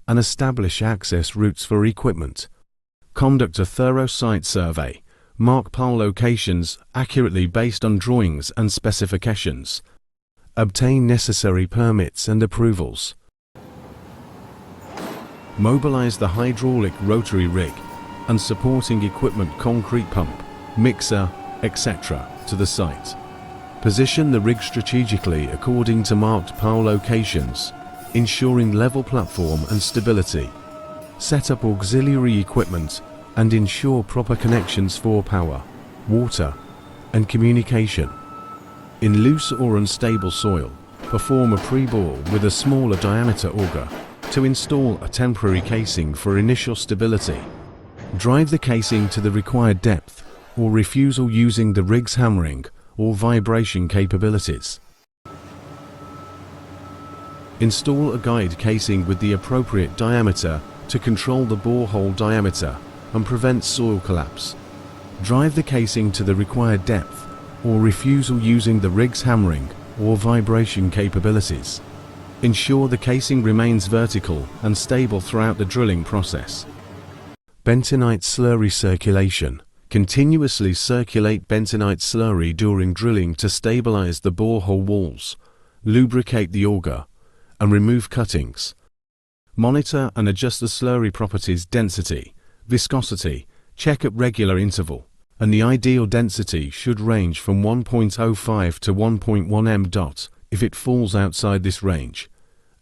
and establish access routes for equipment. Conduct a thorough site survey. Mark pile locations accurately based on drawings and specifications. Obtain necessary permits and approvals. Mobilize the hydraulic rotary rig and supporting equipment, concrete pump, mixer, etc. to the site. Position the rig strategically according to marked pile locations, ensuring level platform and stability. Set up auxiliary equipment and ensure proper connections for power, water, and communication. In loose or unstable soil, perform a pre-bore with a smaller diameter auger to install a temporary casing for initial stability. Drive the casing to the required depth or refusal using the rig's hammering or vibration capabilities. Install a guide casing with the appropriate diameter to control the borehole diameter and prevent soil collapse. Drive the casing to the required depth or refusal using the rig's hammering or vibration capabilities. Ensure the casing remains vertical and stable throughout the drilling process. Bentonite slurry circulation. Continuously circulate bentonite slurry during drilling to stabilize the borehole walls, lubricate the auger, and remove cuttings. Monitor and adjust the slurry properties: density, viscosity, check at regular interval, and the ideal density should range from 1.05 to 1.1 m. If it falls outside this range,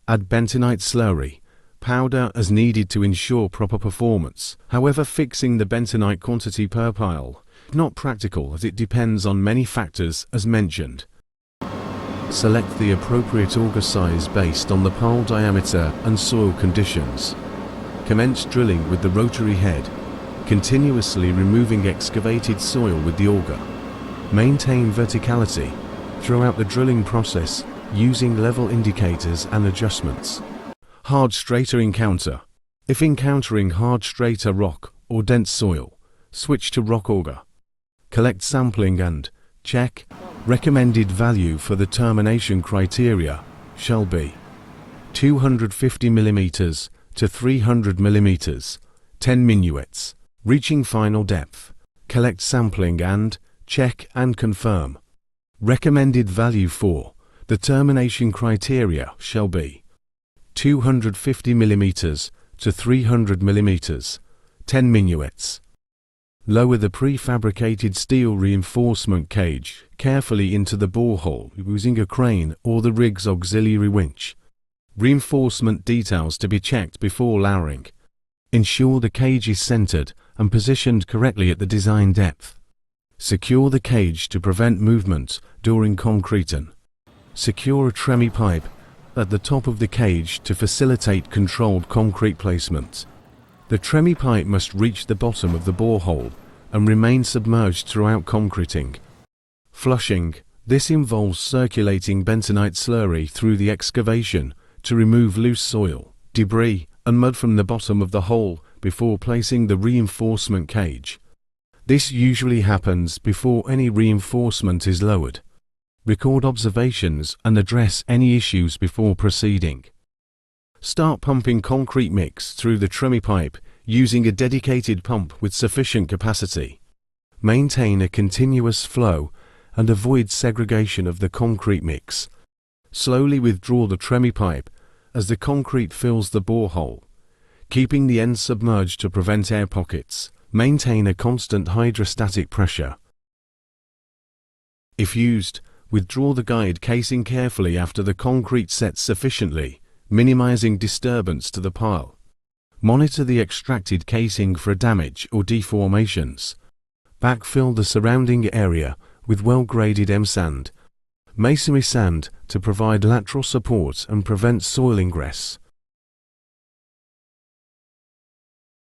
add bentonite slurry powder as needed to ensure proper performance. However, fixing the bentonite quantity per pile is not practical as it depends on many factors as mentioned. Select the appropriate auger size based on the pile diameter and soil conditions. Commence drilling with the rotary head, continuously removing excavated soil with the auger. Maintain verticality throughout the drilling process using level indicators and adjustments. Hard strata encounter. If encountering hard strata rock or dense soil, switch to rock auger. Collect sampling and check. Recommended value for the termination criteria shall be 250 mm to 300 mm, 10 minuets, reaching final depth. Collect sampling and check and confirm. Recommended value for the termination criteria shall be 250 mm to 300 mm, 10 minuets. Lower the prefabricated steel reinforcement cage carefully into the borehole using a crane or the rig's auxiliary winch. Reinforcement details to be checked before lowering. Ensure the cage is centered and positioned correctly at the design depth. Secure the cage to prevent movement during concreting. Secure a tremie pipe at the top of the cage to facilitate controlled concrete placement. The tremie pipe must reach the bottom of the borehole and remain submerged throughout concreting. Flushing. This involves circulating bentonite slurry through the excavation to remove loose soil, debris, and mud from the bottom of the hole before placing the reinforcement cage. This usually happens before any reinforcement is lowered. Record observations and address any issues before proceeding. Start pumping concrete mix through the tremie pipe using a dedicated pump with sufficient capacity. Maintain a continuous flow and avoid segregation of the concrete mix. Slowly withdraw the tremie pipe as the concrete fills the borehole, keeping the end submerged to prevent air pockets. Maintain a constant hydrostatic pressure. If used, withdraw the guide casing carefully after the concrete sets sufficiently, minimizing disturbance to the pile. Monitor the extracted casing for damage or deformations. Backfill the surrounding area with well-graded M-sand, masonry sand to provide lateral support and prevent soil ingress.